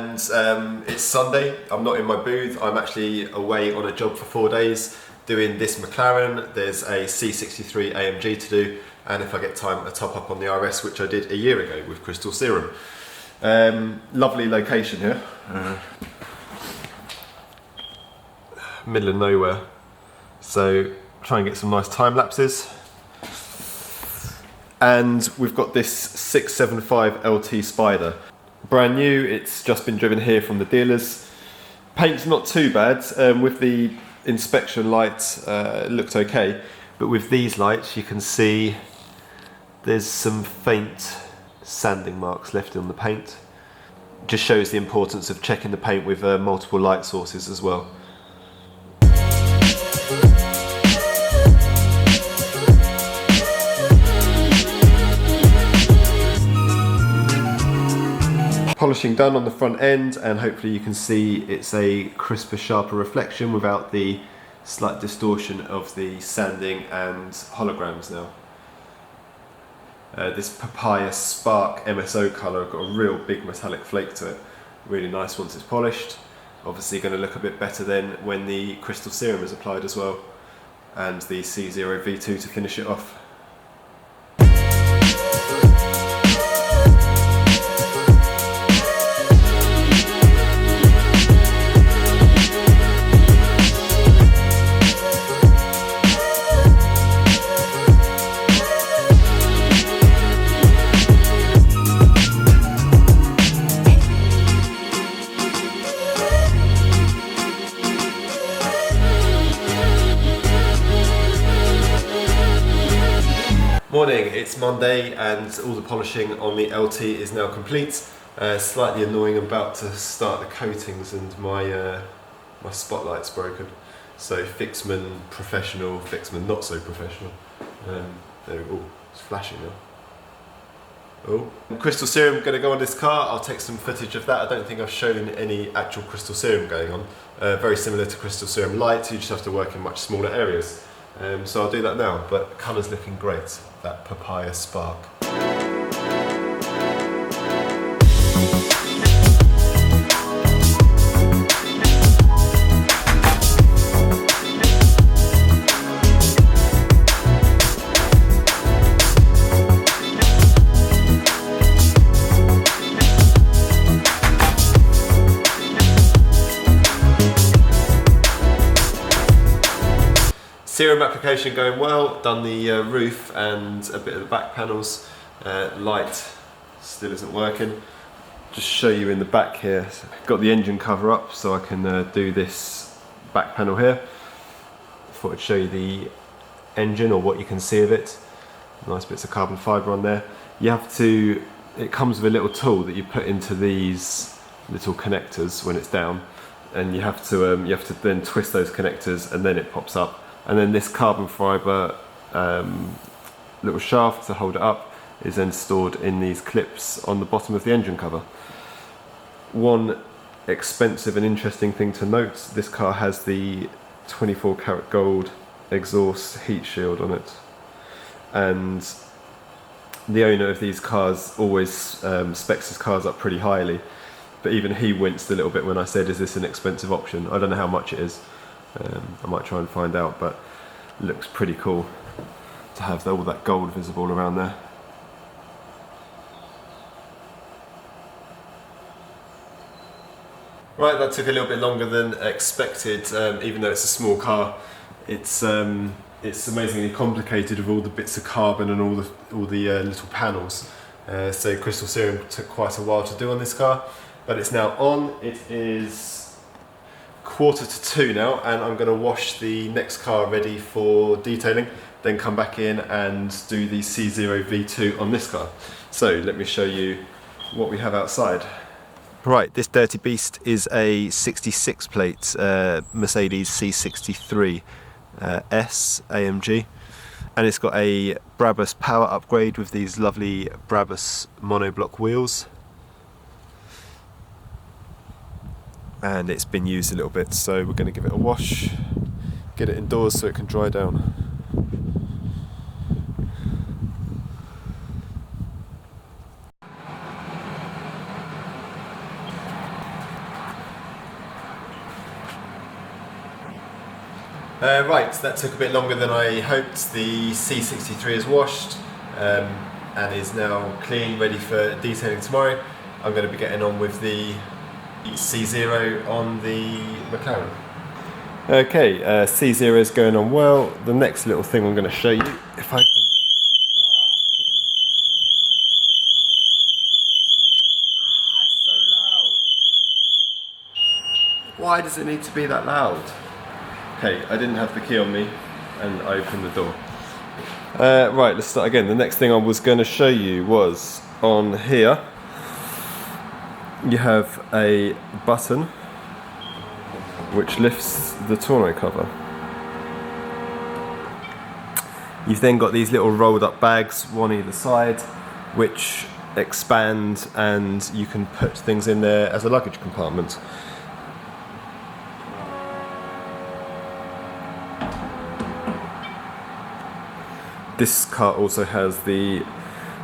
and it's Sunday. I'm not in my booth, I'm actually away on a job for 4 days doing this Mclaren. There's a C63 AMG to do, and if I get time, a top up on the RS, which I did a year ago with Crystal Serum. Lovely location here. Middle of nowhere. So try and get some nice time lapses. And we've got this 675 LT Spider. Brand new, it's just been driven here from the dealers. Paint's not too bad. With the inspection lights, it looked okay. But with these lights, you can see there's some faint sanding marks left on the paint. Just shows the importance of checking the paint with multiple light sources as well. Polishing done on the front end, and hopefully you can see it's a crisper, sharper reflection without the slight distortion of the sanding and holograms now. This Papaya Spark MSO colour got a real big metallic flake to it. Really nice once it's polished. Obviously going to look a bit better then when the Crystal Serum is applied as well, and the C0 V2 to finish it off. Morning, it's Monday and all the polishing on the LT is now complete. Slightly annoying, I'm about to start the coatings and my spotlight's broken. So Fixman professional, Fixman not so professional. There we go, it's flashing now. Oh. Crystal Serum going to go on this car. I'll take some footage of that. I don't think I've shown any actual Crystal Serum going on. Very similar to Crystal Serum Light, you just have to work in much smaller areas. So I'll do that now, but colour's looking great, that Papaya Spark. Serum application going well, done the roof and a bit of the back panels. Light still isn't working. Just show you in the back here, got the engine cover up so I can do this back panel here. Thought I'd show you the engine or what you can see of it. Nice bits of carbon fibre on there. You have to, it comes with a little tool that you put into these little connectors when it's down, and you have to then twist those connectors and then it pops up. And then this carbon fibre little shaft to hold it up is then stored in these clips on the bottom of the engine cover. One expensive and interesting thing to note, this car has the 24 karat gold exhaust heat shield on it. And the owner of these cars always specs his cars up pretty highly, but even he winced a little bit when I said, is this an expensive option? I don't know how much it is. I might try and find out, but it looks pretty cool to have all that gold visible around there. Right, that took a little bit longer than expected. Even though it's a small car, it's amazingly complicated with all the bits of carbon and all the little panels. So Crystal Serum took quite a while to do on this car, but it's now on. It is 1:45 now, and I'm going to wash the next car ready for detailing, then come back in and do the C0 V2 on this car. So let me show you what we have outside. Right, this dirty beast is a 66 plate Mercedes C63 S AMG, and it's got a Brabus power upgrade with these lovely Brabus monoblock wheels. And it's been used a little bit, so we're going to give it a wash, get it indoors so it can dry down. Right, that took a bit longer than I hoped. The C63 is washed and is now clean, ready for detailing tomorrow. I'm going to be getting on with the C0 on the Mclaren. Okay, C0 is going on well. The next little thing I'm going to show you, if I can... it's so loud. Why does it need to be that loud? Okay, I didn't have the key on me and I opened the door. Right, let's start again. The next thing I was going to show you was on here. You have a button which lifts the tonneau cover. You've then got these little rolled up bags, one either side, which expand and you can put things in there as a luggage compartment. This car also has the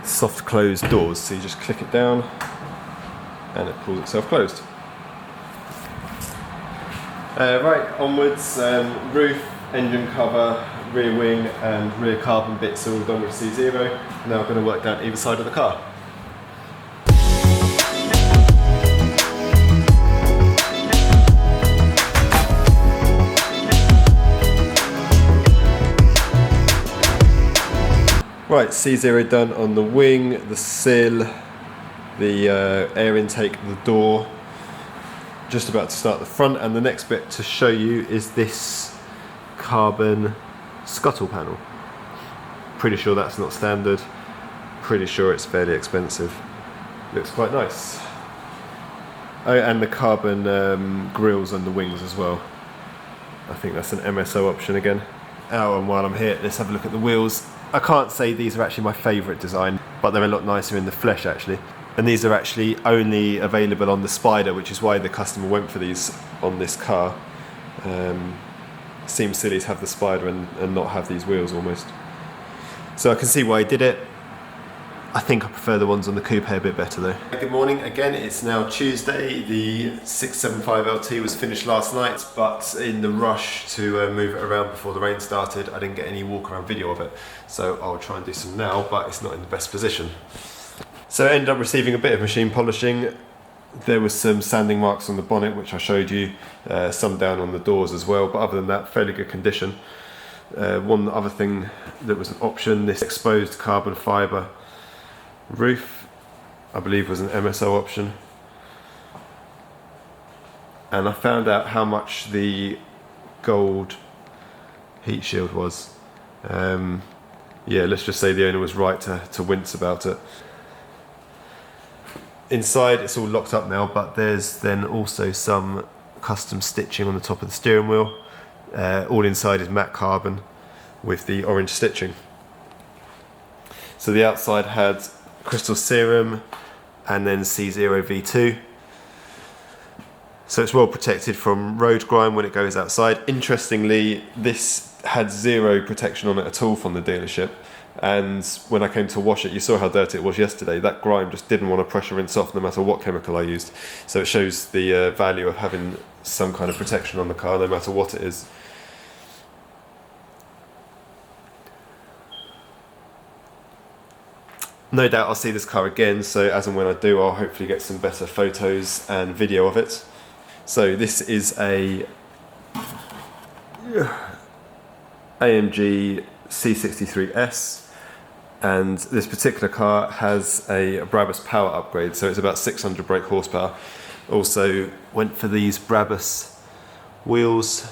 soft close doors, so you just click it down and it pulls itself closed. Right, onwards, roof, engine cover, rear wing and rear carbon bits are all done with C0. Now I'm going to work down either side of the car. Right, C0 done on the wing, the sill, the air intake, the door. Just about to start the front, and the next bit to show you is this carbon scuttle panel. Pretty sure that's not standard. Pretty sure it's fairly expensive. Looks quite nice. Oh, and the carbon grills on the wings as well. I think that's an MSO option again. Oh, and while I'm here, let's have a look at the wheels. I can't say these are actually my favourite design, but they're a lot nicer in the flesh actually. And these are actually only available on the Spider, which is why the customer went for these on this car. Seems silly to have the Spider and not have these wheels almost. So I can see why he did it. I think I prefer the ones on the coupe a bit better though. Good morning again, it's now Tuesday. The 675 LT was finished last night, but in the rush to move it around before the rain started, I didn't get any walk around video of it. So I'll try and do some now, but it's not in the best position. So I ended up receiving a bit of machine polishing. There was some sanding marks on the bonnet, which I showed you, some down on the doors as well, but other than that, fairly good condition. One other thing that was an option, this exposed carbon fibre roof, I believe was an MSO option. And I found out how much the gold heat shield was. Yeah, let's just say the owner was right to wince about it. Inside it's all locked up now, but there's then also some custom stitching on the top of the steering wheel. All inside is matte carbon with the orange stitching. So the outside had crystal serum and then C0 V2. So it's well protected from road grime when it goes outside. Interestingly, this had zero protection on it at all from the dealership. And when I came to wash it, you saw how dirty it was yesterday. That grime just didn't want to pressure rinse off no matter what chemical I used. So it shows the value of having some kind of protection on the car no matter what it is. No doubt I'll see this car again, so as and when I do, I'll hopefully get some better photos and video of it. So this is a AMG C63S. And this particular car has a Brabus power upgrade, so it's about 600 brake horsepower. Also went for these Brabus wheels,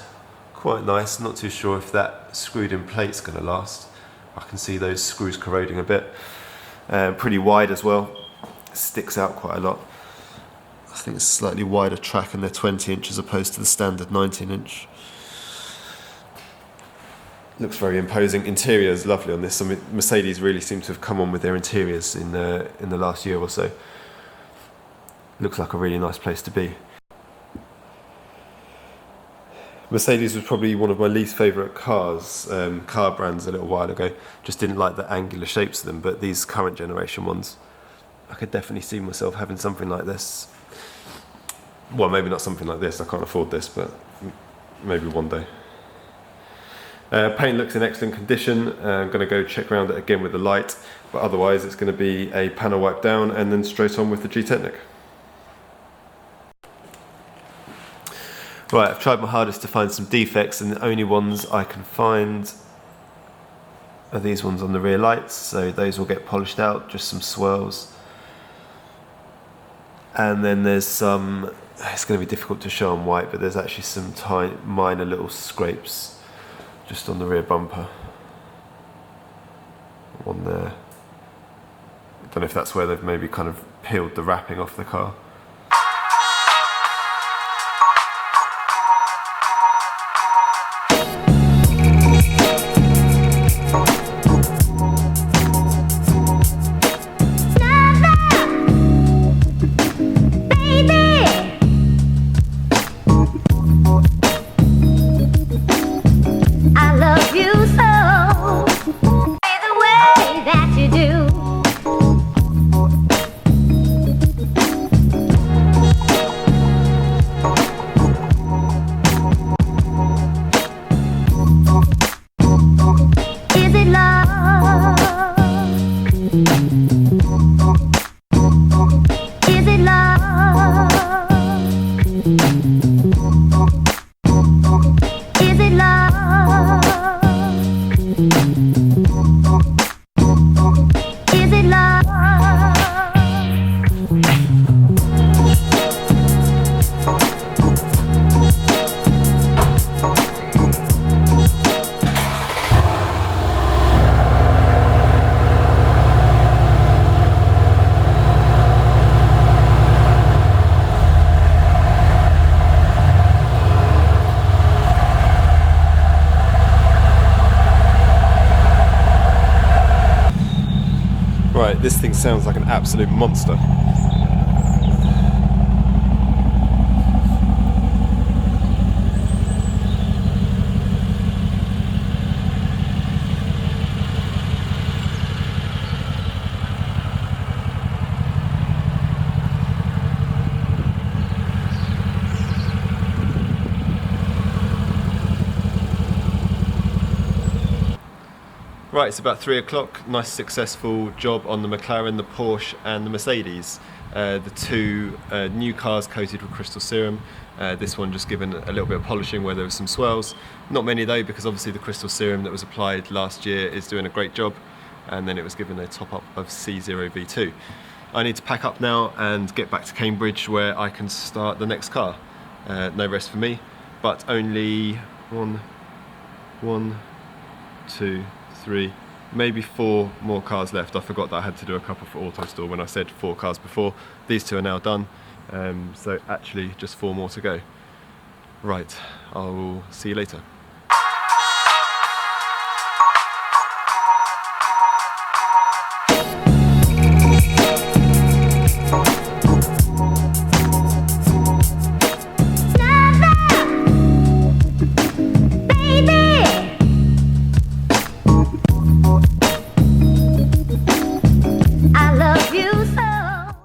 quite nice. Not too sure if that screwed in plate's going to last. I can see those screws corroding a bit. Pretty wide as well, sticks out quite a lot. I think it's a slightly wider track and they're 20 inch as opposed to the standard 19 inch. Looks very imposing. Interior is lovely on this. I mean, Mercedes really seem to have come on with their interiors in the last year or so. Looks like a really nice place to be. Mercedes was probably one of my least favourite cars, car brands a little while ago. Just didn't like the angular shapes of them, but these current generation ones, I could definitely see myself having something like this. Well, maybe not something like this, I can't afford this, but maybe one day. Paint looks in excellent condition. I'm going to go check around it again with the light, but otherwise it's going to be a panel wipe down and then straight on with the Gtechniq. Right, I've tried my hardest to find some defects, and the only ones I can find are these ones on the rear lights, so those will get polished out, just some swirls. And then there's some, it's going to be difficult to show on white, but there's actually some tiny, minor little scrapes just on the rear bumper. One there. I don't know if that's where they've maybe kind of peeled the wrapping off the car. Right, this thing sounds like an absolute monster. Right, it's about 3 o'clock. Nice successful job on the Mclaren, the Porsche and the Mercedes. The two new cars coated with crystal serum. This one just given a little bit of polishing where there was some swirls. Not many though, because obviously the crystal serum that was applied last year is doing a great job. And then it was given a top up of C0 V2. I need to pack up now and get back to Cambridge where I can start the next car. No rest for me, but only one, two, 3, maybe 4 more cars left. I forgot that I had to do a couple for AutoStore when I said 4 cars before. These 2 are now done, so actually just 4 more to go. Right, I will see you later.